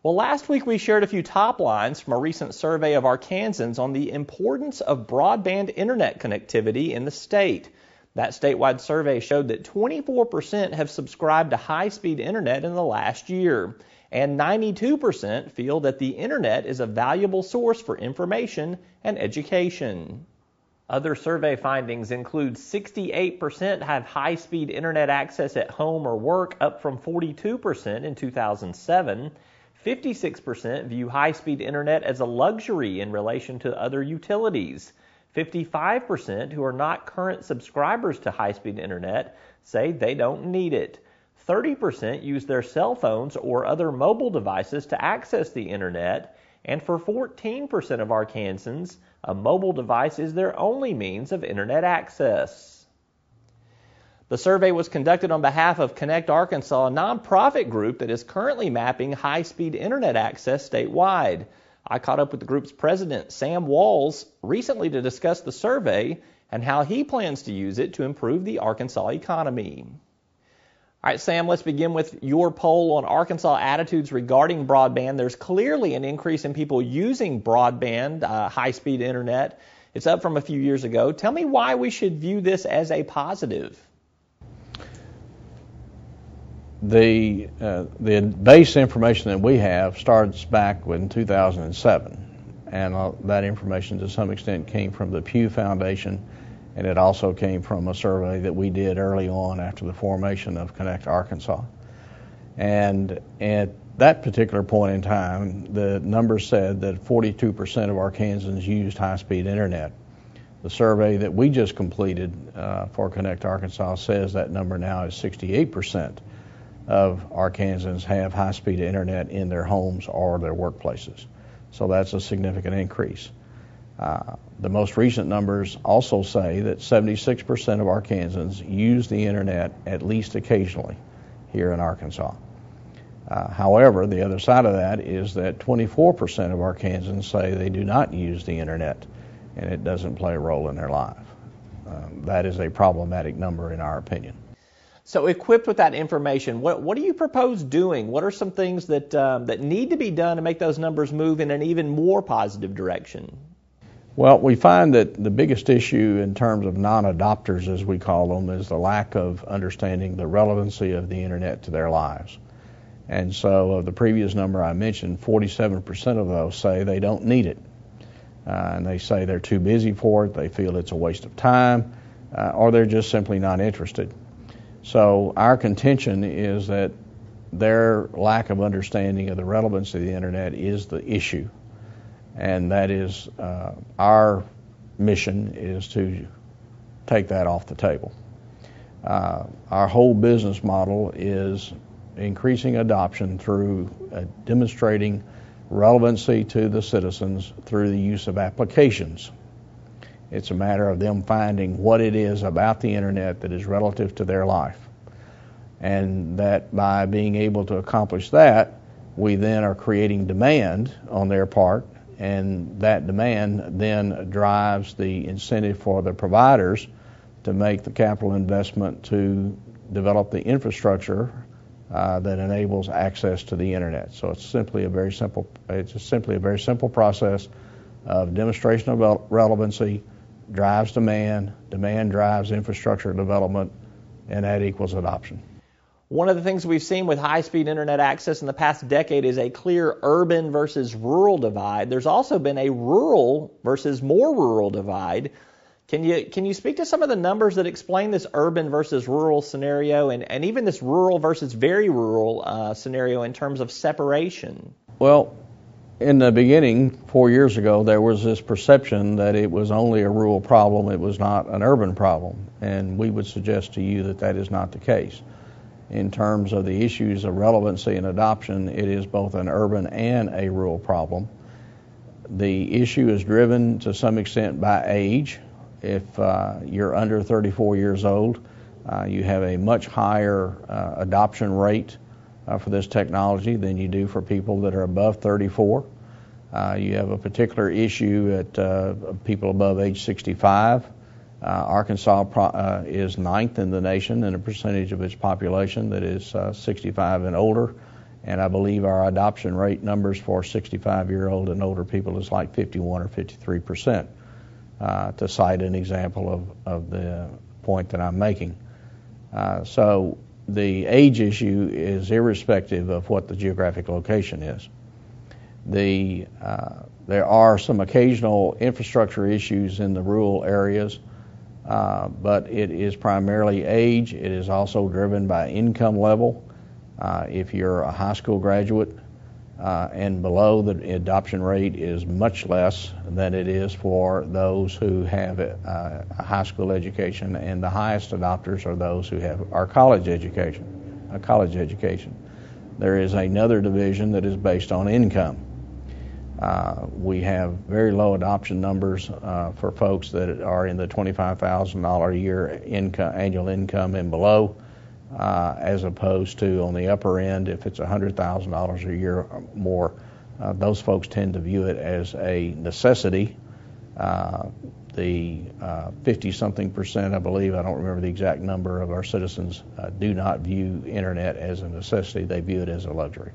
Well, last week we shared a few top lines from a recent survey of Arkansans on the importance of broadband internet connectivity in the state. That statewide survey showed that 24% have subscribed to high-speed internet in the last year, and 92% feel that the internet is a valuable source for information and education. Other survey findings include 68% have high-speed internet access at home or work, up from 42% in 2007. 56% view high-speed internet as a luxury in relation to other utilities. 55% who are not current subscribers to high-speed internet say they don't need it. 30% use their cell phones or other mobile devices to access the internet. And for 14% of Arkansans, a mobile device is their only means of internet access. The survey was conducted on behalf of Connect Arkansas, a nonprofit group that is currently mapping high-speed internet access statewide. I caught up with the group's president, Sam Walls, recently to discuss the survey and how he plans to use it to improve the Arkansas economy. All right, Sam, let's begin with your poll on Arkansas attitudes regarding broadband. There's clearly an increase in people using broadband, high-speed internet. It's up from a few years ago. Tell me why we should view this as a positive. The base information that we have starts back in 2007, and that information to some extent came from the Pew Foundation, and it also came from a survey that we did early on after the formation of Connect Arkansas. And at that particular point in time, the numbers said that 42% of Arkansans used high-speed internet. The survey that we just completed for Connect Arkansas says that number now is 68%. Of Arkansans have high-speed internet in their homes or their workplaces. So that's a significant increase. The most recent numbers also say that 76% of Arkansans use the internet at least occasionally here in Arkansas. However, the other side of that is that 24% of Arkansans say they do not use the internet and it doesn't play a role in their life. That is a problematic number in our opinion. So equipped with that information, what do you propose doing? What are some things that need to be done to make those numbers move in an even more positive direction? Well, we find that the biggest issue in terms of non-adopters, as we call them, is the lack of understanding the relevancy of the internet to their lives. And so of the previous number I mentioned, 47% of those say they don't need it. And they say they're too busy for it, they feel it's a waste of time, or they're just simply not interested. So our contention is that their lack of understanding of the relevance of the internet is the issue, and that is our mission is to take that off the table. Our whole business model is increasing adoption through demonstrating relevancy to the citizens through the use of applications. It's a matter of them finding what it is about the internet that is relative to their life. And that by being able to accomplish that, we then are creating demand on their part, and that demand then drives the incentive for the providers to make the capital investment to develop the infrastructure that enables access to the internet. So it's simply a very simple process of demonstration of relevancy, drives demand, demand drives infrastructure development, and that equals adoption. One of the things we've seen with high-speed internet access in the past decade is a clear urban versus rural divide. There's also been a rural versus more rural divide. Can you speak to some of the numbers that explain this urban versus rural scenario and even this rural versus very rural scenario in terms of separation? Well, in the beginning, 4 years ago, there was this perception that it was only a rural problem, it was not an urban problem, and we would suggest to you that that is not the case. In terms of the issues of relevancy and adoption, it is both an urban and a rural problem. The issue is driven to some extent by age. If you're under 34 years old, you have a much higher adoption rate for this technology than you do for people that are above 34. You have a particular issue at people above age 65. Arkansas is ninth in the nation in a percentage of its population that is 65 and older, And I believe our adoption rate numbers for 65-year-old and older people is like 51 or 53%, to cite an example of the point that I'm making. So the age issue is irrespective of what the geographic location is. There are some occasional infrastructure issues in the rural areas, but it is primarily age. It is also driven by income level. If you're a high school graduate and below, the adoption rate is much less than it is for those who have a high school education, and the highest adopters are those who have our college education, a college education. There is another division that is based on income. We have very low adoption numbers for folks that are in the $25,000 a year annual income and below, as opposed to on the upper end, if it's $100,000 a year or more, those folks tend to view it as a necessity. The 50-something percent, I believe, I don't remember the exact number of our citizens, do not view internet as a necessity. They view it as a luxury.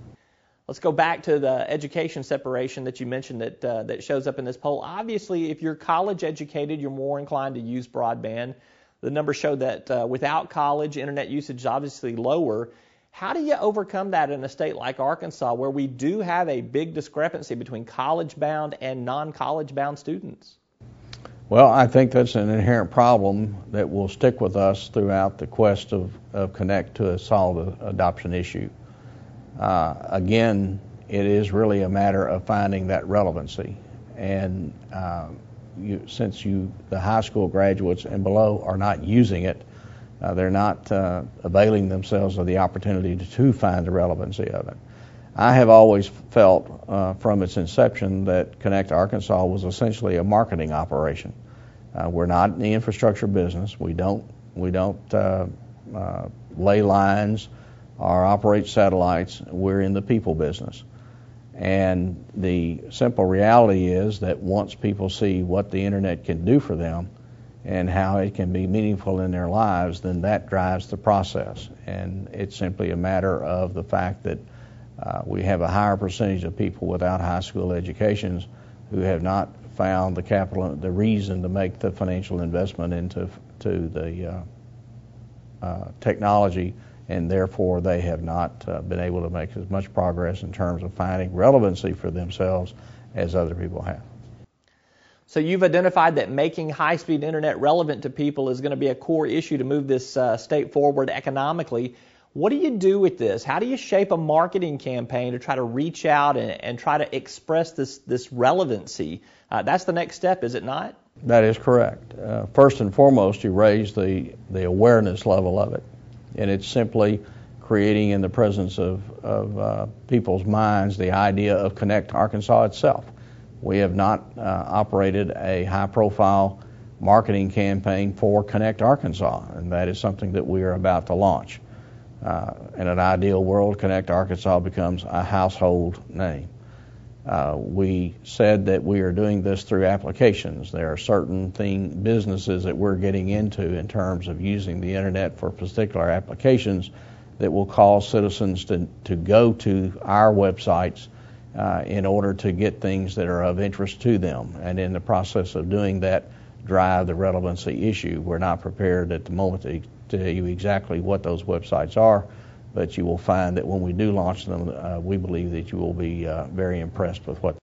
Let's go back to the education separation that you mentioned that shows up in this poll. Obviously, if you're college educated, you're more inclined to use broadband. The numbers show that without college, internet usage is obviously lower. How do you overcome that in a state like Arkansas, where we do have a big discrepancy between college-bound and non-college-bound students? Well, I think that's an inherent problem that will stick with us throughout the quest of Connect to solve the adoption issue. Again, it is really a matter of finding that relevancy. And since the high school graduates and below are not using it, they're not availing themselves of the opportunity to find the relevancy of it. I have always felt from its inception that Connect Arkansas was essentially a marketing operation. We're not in the infrastructure business. We don't lay lines or operate satellites. We're in the people business. And the simple reality is that once people see what the internet can do for them and how it can be meaningful in their lives, then that drives the process. And it's simply a matter of the fact that we have a higher percentage of people without high school educations who have not found the capital, the reason to make the financial investment into the technology, and therefore they have not been able to make as much progress in terms of finding relevancy for themselves as other people have. So you've identified that making high-speed internet relevant to people is going to be a core issue to move this state forward economically. What do you do with this? How do you shape a marketing campaign to try to reach out and try to express this relevancy? That's the next step, is it not? That is correct. First and foremost, you raise the awareness level of it. And it's simply creating in the presence of people's minds the idea of Connect Arkansas itself. We have not operated a high-profile marketing campaign for Connect Arkansas, and that is something that we are about to launch. In an ideal world, Connect Arkansas becomes a household name. We said that we are doing this through applications. There are certain businesses that we're getting into in terms of using the internet for particular applications that will cause citizens to go to our websites in order to get things that are of interest to them. And in the process of doing that, drive the relevancy issue. We're not prepared at the moment to tell you exactly what those websites are, but you will find that when we do launch them, we believe that you will be very impressed with what